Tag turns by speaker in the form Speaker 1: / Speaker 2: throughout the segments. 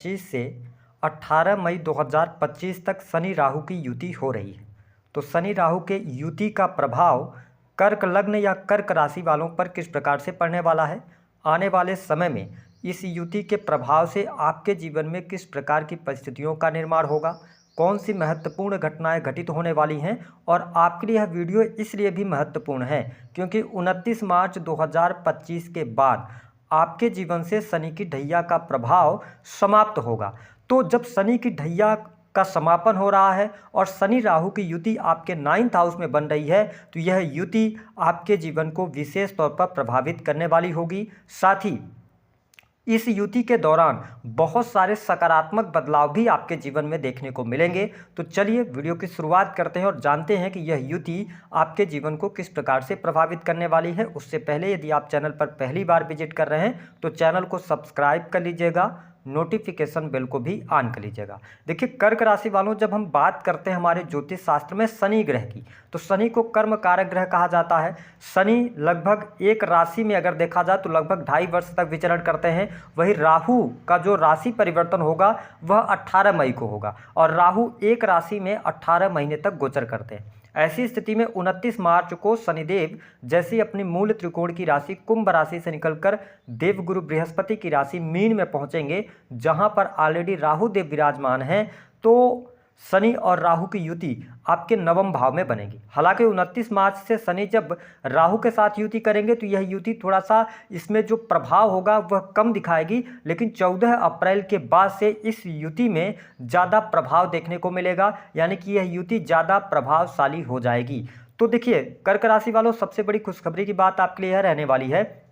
Speaker 1: 25 से 18 मई 2025 तक शनि राहु की युति हो रही है। तो शनि राहु के युति का प्रभाव कर्क लग्न या कर्क राशि वालों पर किस प्रकार से पड़ने वाला है, आने वाले समय में इस युति के प्रभाव से आपके जीवन में किस प्रकार की परिस्थितियों का निर्माण होगा, कौन सी महत्वपूर्ण घटनाएं घटित होने वाली हैं। और आपके लिए यह वीडियो इसलिए भी महत्वपूर्ण है क्योंकि 29 मार्च 2025 के बाद आपके जीवन से शनि की ढैया का प्रभाव समाप्त होगा। तो जब शनि की ढैया का समापन हो रहा है और शनि राहु की युति आपके 9th हाउस में बन रही है, तो यह युति आपके जीवन को विशेष तौर पर प्रभावित करने वाली होगी। साथ ही इस युति के दौरान बहुत सारे सकारात्मक बदलाव भी आपके जीवन में देखने को मिलेंगे। तो चलिए वीडियो की शुरुआत करते हैं और जानते हैं कि यह युति आपके जीवन को किस प्रकार से प्रभावित करने वाली है। उससे पहले यदि आप चैनल पर पहली बार विजिट कर रहे हैं तो चैनल को सब्सक्राइब कर लीजिएगा, नोटिफिकेशन बेल को भी ऑन कर लीजिएगा। देखिए कर्क राशि वालों, जब हम बात करते हैं हमारे ज्योतिष शास्त्र में शनि ग्रह की, तो शनि को कर्म कारक ग्रह कहा जाता है। शनि लगभग एक राशि में अगर देखा जाए तो लगभग 2.5 वर्ष तक विचरण करते हैं। वही राहु का जो राशि परिवर्तन होगा वह 18 मई को होगा और राहु एक राशि में 18 महीने तक गोचर करते हैं। ऐसी स्थिति में 29 मार्च को शनिदेव जैसे ही अपनी मूल त्रिकोण की राशि कुंभ राशि से निकलकर देवगुरु बृहस्पति की राशि मीन में पहुंचेंगे, जहां पर ऑलरेडी राहु देव विराजमान हैं। तो शनि और राहु की युति आपके नवम भाव में बनेगी। हालांकि 29 मार्च से शनि जब राहु के साथ युति करेंगे तो यह युति थोड़ा सा इसमें जो प्रभाव होगा वह कम दिखाएगी, लेकिन 14 अप्रैल के बाद से इस युति में ज़्यादा प्रभाव देखने को मिलेगा, यानी कि यह युति ज़्यादा प्रभावशाली हो जाएगी। तो देखिए कर्क राशि वालों, सबसे बड़ी खुशखबरी की बात आपके लिए यह रहने वाली है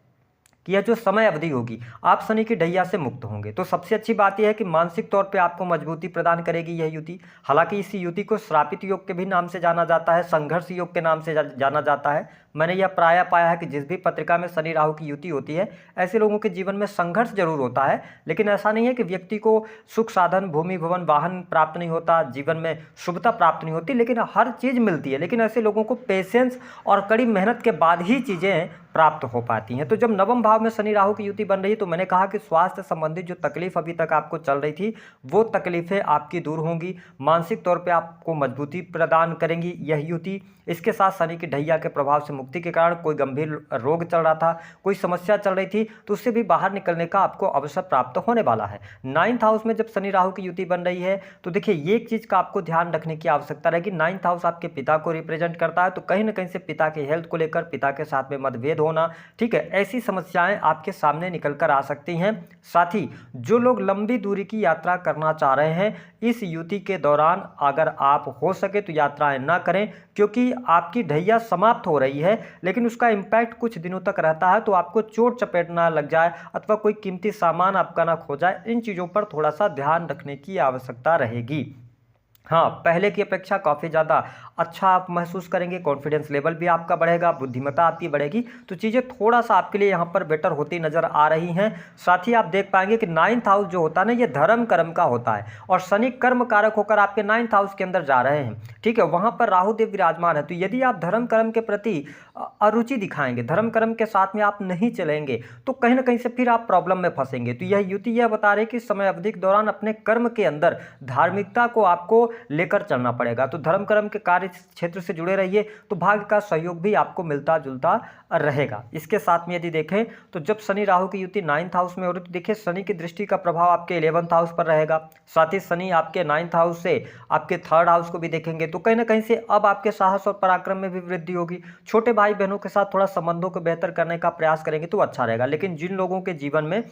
Speaker 1: कि यह जो समय अवधि होगी आप शनि की ढैया से मुक्त होंगे। तो सबसे अच्छी बात यह है कि मानसिक तौर पे आपको मजबूती प्रदान करेगी यह युति। हालांकि इस युति को श्रापित योग के भी नाम से जाना जाता है, संघर्ष योग के नाम से जाना जाता है। मैंने यह प्रायः पाया है कि जिस भी पत्रिका में शनि राहु की युति होती है ऐसे लोगों के जीवन में संघर्ष जरूर होता है, लेकिन ऐसा नहीं है कि व्यक्ति को सुख साधन, भूमि भवन, वाहन प्राप्त नहीं होता, जीवन में शुभता प्राप्त नहीं होती, लेकिन हर चीज़ मिलती है। लेकिन ऐसे लोगों को पेशेंस और कड़ी मेहनत के बाद ही चीज़ें प्राप्त हो पाती हैं। तो जब नवम भाव में शनि राहु की युति बन रही है तो मैंने कहा कि स्वास्थ्य संबंधित जो तकलीफ अभी तक आपको चल रही थी वो तकलीफें आपकी दूर होंगी, मानसिक तौर पे आपको मजबूती प्रदान करेंगी यह युति। इसके साथ शनि की ढैया के प्रभाव से मुक्ति के कारण कोई गंभीर रोग चल रहा था, कोई समस्या चल रही थी, तो उससे भी बाहर निकलने का आपको अवसर प्राप्त होने वाला है। 9th हाउस में जब शनि राहु की युति बन रही है तो देखिए ये एक चीज़ का आपको ध्यान रखने की आवश्यकता रहेगी। 9th हाउस आपके पिता को रिप्रेजेंट करता है, तो कहीं ना कहीं से पिता के हेल्थ को लेकर, पिता के साथ में मतभेद होना, ठीक है, ऐसी समस्याएं आपके सामने निकल कर आ सकती हैं। साथ ही जो लोग लंबी दूरी की यात्रा करना चाह रहे हैं इस युति के दौरान अगर आप हो सके तो यात्राएं ना करें, क्योंकि आपकी ढैया समाप्त हो रही है लेकिन उसका इम्पैक्ट कुछ दिनों तक रहता है। तो आपको चोट चपेट ना लग जाए अथवा कोई कीमती सामान आपका ना खो जाए, इन चीज़ों पर थोड़ा सा ध्यान रखने की आवश्यकता रहेगी। हाँ, पहले की अपेक्षा काफ़ी ज़्यादा अच्छा आप महसूस करेंगे, कॉन्फिडेंस लेवल भी आपका बढ़ेगा, बुद्धिमत्ता आपकी बढ़ेगी, तो चीज़ें थोड़ा सा आपके लिए यहाँ पर बेटर होती नज़र आ रही हैं। साथ ही आप देख पाएंगे कि 9th हाउस जो होता है ना, ये धर्म कर्म का होता है और शनि कर्म कारक होकर आपके 9th हाउस के अंदर जा रहे हैं, ठीक है, वहाँ पर राहु देव विराजमान है। तो यदि आप धर्म कर्म के प्रति अरुचि दिखाएंगे, धर्म कर्म के साथ में आप नहीं चलेंगे, तो कहीं ना कहीं से फिर आप प्रॉब्लम में फंसेंगे। तो यह युति यह बता रहे कि समय अवधि के दौरान अपने कर्म के अंदर धार्मिकता को आपको लेकर चलना पड़ेगा। तो धर्म कर्म के कार्य क्षेत्र से जुड़े रहिए तो भाग्य का सहयोग भी आपको मिलता जुलता रहेगा। इसके साथ में यदि देखें तो जब शनि राहु की युति 9th हाउस में हो रही तो देखिए शनि की दृष्टि का प्रभाव आपके 11th हाउस पर रहेगा। साथ ही शनि आपके 9th हाउस से आपके 3rd हाउस को भी देखेंगे, तो कहीं ना कहीं से अब आपके साहस और पराक्रम में भी वृद्धि होगी। छोटे भाई बहनों के साथ थोड़ा संबंधों को बेहतर करने का प्रयास करेंगे तो अच्छा रहेगा। लेकिन जिन लोगों के जीवन में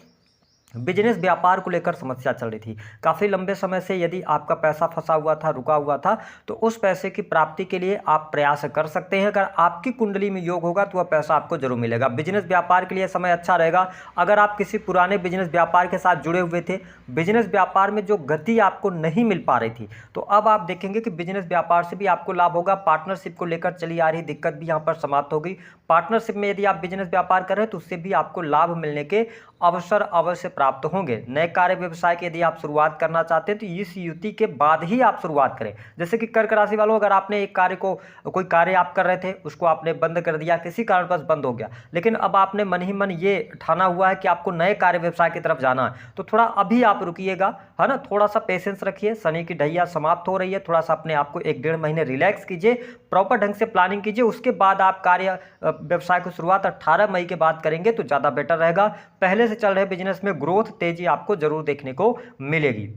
Speaker 1: बिजनेस व्यापार को लेकर समस्या चल रही थी, काफ़ी लंबे समय से यदि आपका पैसा फंसा हुआ था, रुका हुआ था, तो उस पैसे की प्राप्ति के लिए आप प्रयास कर सकते हैं। अगर आपकी कुंडली में योग होगा तो वह पैसा आपको जरूर मिलेगा। बिजनेस व्यापार के लिए समय अच्छा रहेगा। अगर आप किसी पुराने बिजनेस व्यापार के साथ जुड़े हुए थे, बिजनेस व्यापार में जो गति आपको नहीं मिल पा रही थी, तो अब आप देखेंगे कि बिजनेस व्यापार से भी आपको लाभ होगा। पार्टनरशिप को लेकर चली आ रही दिक्कत भी यहाँ पर समाप्त होगी। पार्टनरशिप में यदि आप बिजनेस व्यापार कर रहे हैं तो उससे भी आपको लाभ मिलने के अवसर अवश्य प्राप्त प्राप्त होंगे। नए कार्य व्यवसाय की यदि आप शुरुआत करना चाहते हैं तो इस युति के बाद ही आप शुरुआत करें। जैसे कि कर्क राशि वालों, अगर आपने एक कार्य को, कोई कार्य आप कर रहे थे, उसको आपने बंद कर दिया, किसी कारणवश बंद हो गया, लेकिन अब आपने मन ही मन ये ठाना हुआ है कि आपको नए कार्य व्यवसाय की तरफ जाना है, तो थोड़ा अभी आप रुकिएगा, है ना, थोड़ा सा पेशेंस रखिए। शनि की ढैया समाप्त हो रही है, थोड़ा सा अपने आप को 1-1.5 महीने रिलैक्स कीजिए, प्रॉपर ढंग से प्लानिंग कीजिए, उसके बाद आप कार्य व्यवसाय की शुरुआत 18 मई के बाद करेंगे तो ज़्यादा बेटर रहेगा। पहले से चल रहे बिजनेस में ग्रोथ, तेजी आपको जरूर देखने को मिलेगी।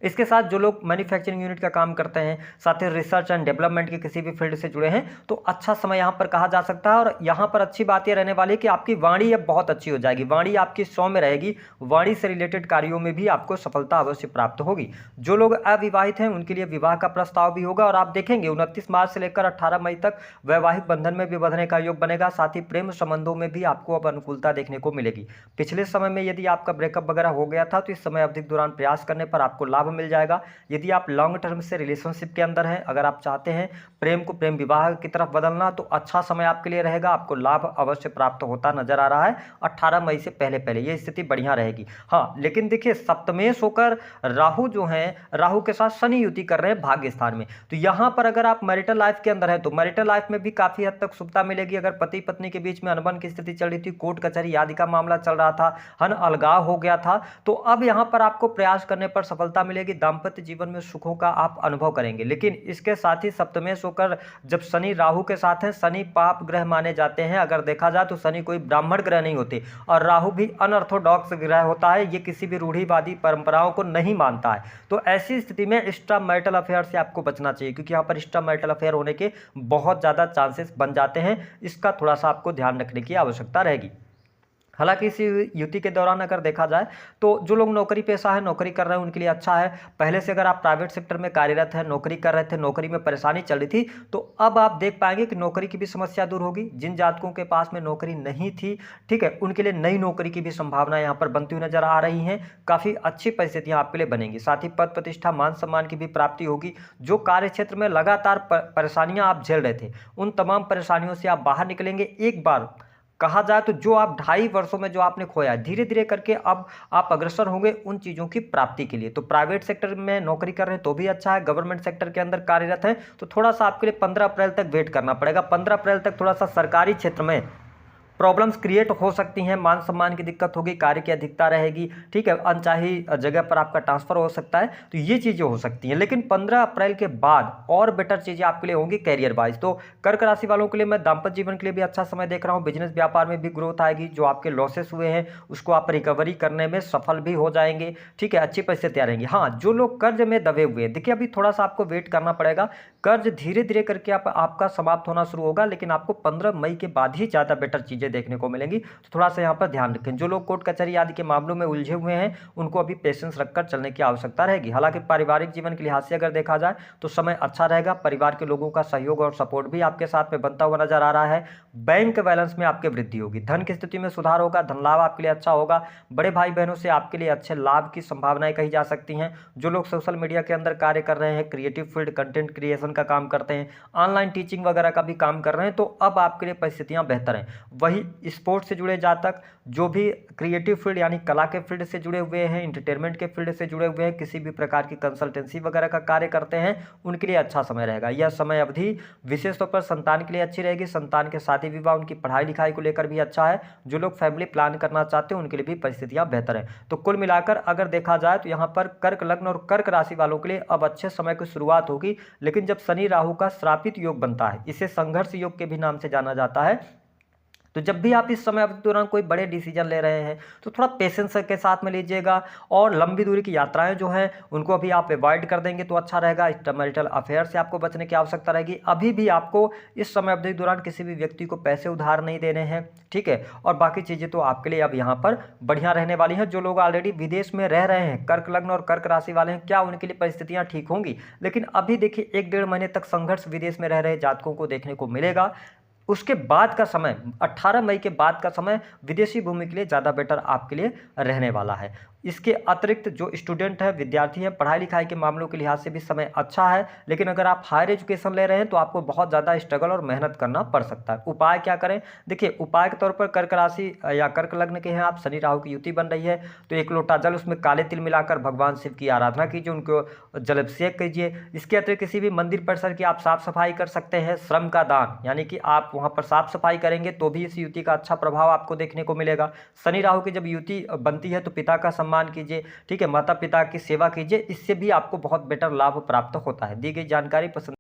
Speaker 1: इसके साथ जो लोग मैन्युफैक्चरिंग यूनिट का काम करते हैं, साथ ही रिसर्च एंड डेवलपमेंट के किसी भी फील्ड से जुड़े हैं, तो अच्छा समय यहाँ पर कहा जा सकता है। और यहाँ पर अच्छी बात ये रहने वाली है कि आपकी वाणी अब बहुत अच्छी हो जाएगी, वाणी आपकी 100 में रहेगी, वाणी से रिलेटेड कार्यों में भी आपको सफलता अवश्य प्राप्त होगी। जो लोग अविवाहित हैं उनके लिए विवाह का प्रस्ताव भी होगा, और आप देखेंगे 29 मार्च से लेकर 18 मई तक वैवाहिक बंधन में भी बंधने का योग बनेगा। साथ ही प्रेम संबंधों में भी आपको अब अनुकूलता देखने को मिलेगी। पिछले समय में यदि आपका ब्रेकअप वगैरह हो गया था तो इस समय अवधि के दौरान प्रयास करने पर आपको लाभ मिल जाएगा। यदि आप लॉन्ग टर्म से रिलेशनशिप के अंदर हैं, अगर आप चाहते हैं प्रेम को प्रेम विवाह की तरफ बदलना, तो अच्छा समय आपके लिए रहेगा, आपको लाभ अवश्य प्राप्त होता नजर आ रहा है 18 मई से पहले पहले, ये स्थिति बढ़िया रहेगी। हाँ, लेकिन देखिए सप्तमेश होकर राहु जो है, राहु के साथ शनि युति कर रहे हैं भाग्य स्थान में, तो यहां पर अगर आप मैरिटल लाइफ के अंदर है तो मैरिटल लाइफ में भी काफी हद तक शुभता मिलेगी। अगर पति पत्नी के बीच में अनबन की स्थिति चल रही थी, कोर्ट कचहरी आदि का मामला चल रहा था, अलगाव हो गया था, तो अब यहां पर आपको प्रयास करने पर सफलता मिलेगी, दाम्पत्य जीवन में सुखों का आप अनुभव करेंगे। लेकिन इसके साथ ही सप्तमेश होकर जब शनि राहु के साथ हैं, शनि पाप ग्रह माने जाते हैं। अगर देखा जाए तो शनि कोई ब्राह्मण ग्रह नहीं होते, और राहु भी अनऑर्थोडॉक्स ग्रह होता है, ये किसी भी रूढ़िवादी परंपराओं को नहीं मानता है। तो ऐसी स्थिति में एक्स्ट्रा मैरिटल अफेयर से आपको बचना चाहिए, क्योंकि यहाँ पर एक्स्ट्रा मैरिटल अफेयर होने के बहुत ज़्यादा चांसेस बन जाते हैं। इसका थोड़ा सा आपको ध्यान रखने की आवश्यकता रहेगी। हालांकि इस युति के दौरान अगर देखा जाए तो जो लोग नौकरी पेशा है, नौकरी कर रहे हैं, उनके लिए अच्छा है। पहले से अगर आप प्राइवेट सेक्टर में कार्यरत हैं, नौकरी कर रहे थे, नौकरी में परेशानी चल रही थी, तो अब आप देख पाएंगे कि नौकरी की भी समस्या दूर होगी। जिन जातकों के पास में नौकरी नहीं थी, ठीक है, उनके लिए नई नौकरी की भी संभावना यहाँ पर बनती हुई नजर आ रही हैं। काफ़ी अच्छी परिस्थितियाँ आपके लिए बनेंगी। साथ ही पद प्रतिष्ठा मान सम्मान की भी प्राप्ति होगी। जो कार्य क्षेत्र में लगातार परेशानियाँ आप झेल रहे थे, उन तमाम परेशानियों से आप बाहर निकलेंगे। एक बार कहा जाए तो जो आप 2.5 वर्षों में जो आपने खोया, धीरे धीरे करके अब आप अग्रसर होंगे उन चीज़ों की प्राप्ति के लिए। तो प्राइवेट सेक्टर में नौकरी कर रहे हैं तो भी अच्छा है, गवर्नमेंट सेक्टर के अंदर कार्यरत हैं तो थोड़ा सा आपके लिए 15 अप्रैल तक वेट करना पड़ेगा। 15 अप्रैल तक थोड़ा सा सरकारी क्षेत्र में प्रॉब्लम्स क्रिएट हो सकती हैं, मान सम्मान की दिक्कत होगी, कार्य की अधिकता रहेगी, ठीक है, अनचाही जगह पर आपका ट्रांसफर हो सकता है, तो ये चीज़ें हो सकती हैं। लेकिन 15 अप्रैल के बाद और बेटर चीज़ें आपके लिए होंगी कैरियर वाइज। तो कर्क राशि वालों के लिए मैं दाम्पत्य जीवन के लिए भी अच्छा समय देख रहा हूँ। बिजनेस व्यापार में भी ग्रोथ आएगी, जो आपके लॉसेस हुए हैं उसको आप रिकवरी करने में सफल भी हो जाएंगे, ठीक है, अच्छी परिस्थितियाँ रहेंगी। हाँ, जो लोग कर्ज में दबे हुए हैं, देखिए अभी थोड़ा सा आपको वेट करना पड़ेगा, कर्ज धीरे धीरे करके आपका समाप्त होना शुरू होगा, लेकिन आपको 15 मई के बाद ही ज़्यादा बेटर चीज़ें देखने को मिलेंगी। तो थोड़ा सा यहाँ पर ध्यान रखें। जो लोग कोर्ट कचहरी आदि के मामलों में उलझे हुए हैं, उनको अभी पेशेंस रखकर चलने की आवश्यकता रहेगी। हालांकि पारिवारिक जीवन के लिहाज से अगर देखा जाए तो समय अच्छा रहेगा। परिवार के लोगों का सहयोग और सपोर्ट भी आपके साथ में बनता हुआ नजर आ रहा है। बैंक बैलेंस में आपके वृद्धि होगी, धन की स्थिति में सुधार होगा, धन लाभ आपके लिए अच्छा होगा। बड़े भाई बहनों से आपके लिए अच्छे लाभ की संभावनाएं कही जा सकती हैं। जो लोग सोशल मीडिया के अंदर कार्य कर रहे हैं, क्रिएटिव फील्ड, कंटेंट क्रिएशन का काम करते हैं, ऑनलाइन टीचिंग वगैरह का भी काम कर रहे हैं, तो अब आपके लिए परिस्थितियां बेहतर हैं। वही स्पोर्ट्स से जुड़े जातक, जो भी क्रिएटिव फील्ड यानी कला के फील्ड से जुड़े हुए हैं, इंटरटेनमेंट के फील्ड से जुड़े हुए हैं, किसी भी प्रकार की कंसल्टेंसी वगैरह का कार्य करते हैं, उनके लिए अच्छा समय रहेगा। यह समय अवधि विशेष तौर पर संतान के लिए अच्छी रहेगी। संतान के शादी विवाह, उनकी पढ़ाई लिखाई को लेकर भी अच्छा है। जो लोग फैमिली प्लान करना चाहते हैं उनके लिए भी परिस्थितियां बेहतर हैं। तो कुल मिलाकर अगर देखा जाए तो यहाँ पर कर्क लग्न और कर्क राशि वालों के लिए अब अच्छे समय की शुरुआत होगी। लेकिन जब शनि राहु का श्रापित योग बनता है, इसे संघर्ष योग के भी नाम से जाना जाता है, तो जब भी आप इस समय अवधि के दौरान कोई बड़े डिसीजन ले रहे हैं तो थोड़ा पेशेंस के साथ में लीजिएगा। और लंबी दूरी की यात्राएं जो हैं उनको अभी आप अवॉइड कर देंगे तो अच्छा रहेगा। एक्स्ट्रामैरिटल अफेयर से आपको बचने की आवश्यकता रहेगी। अभी भी आपको इस समय अवधि के दौरान किसी भी व्यक्ति को पैसे उधार नहीं देने हैं, ठीक है। और बाकी चीज़ें तो आपके लिए अब यहाँ पर बढ़िया रहने वाली हैं। जो लोग ऑलरेडी विदेश में रह रहे हैं, कर्क लग्न और कर्क राशि वाले हैं, क्या उनके लिए परिस्थितियाँ ठीक होंगी? लेकिन अभी देखिए 1-1.5 महीने तक संघर्ष विदेश में रह रहे जातकों को देखने को मिलेगा। उसके बाद का समय 18 मई के बाद का समय विदेशी भूमि के लिए ज़्यादा बेटर आपके लिए रहने वाला है। इसके अतिरिक्त जो स्टूडेंट है, विद्यार्थी है, पढ़ाई लिखाई के मामलों के लिहाज से भी समय अच्छा है, लेकिन अगर आप हायर एजुकेशन ले रहे हैं तो आपको बहुत ज़्यादा स्ट्रगल और मेहनत करना पड़ सकता है। उपाय क्या करें? देखिए, उपाय के तौर पर कर्क राशि या कर्क लग्न के हैं आप, शनि राहु की युति बन रही है, तो 1 लोटा जल उसमें काले तिल मिलाकर भगवान शिव की आराधना कीजिए, उनको जल अभिषेक कीजिए। इसके अतिरिक्त किसी भी मंदिर परिसर की आप साफ सफाई कर सकते हैं। श्रम का दान, यानी कि आप वहाँ पर साफ सफाई करेंगे तो भी इस युति का अच्छा प्रभाव आपको देखने को मिलेगा। शनि राहु की जब युति बनती है तो पिता का सम्मान कीजिए, ठीक है, माता पिता की सेवा कीजिए, इससे भी आपको बहुत बेटर लाभ प्राप्त होता है। दी गई जानकारी पसंद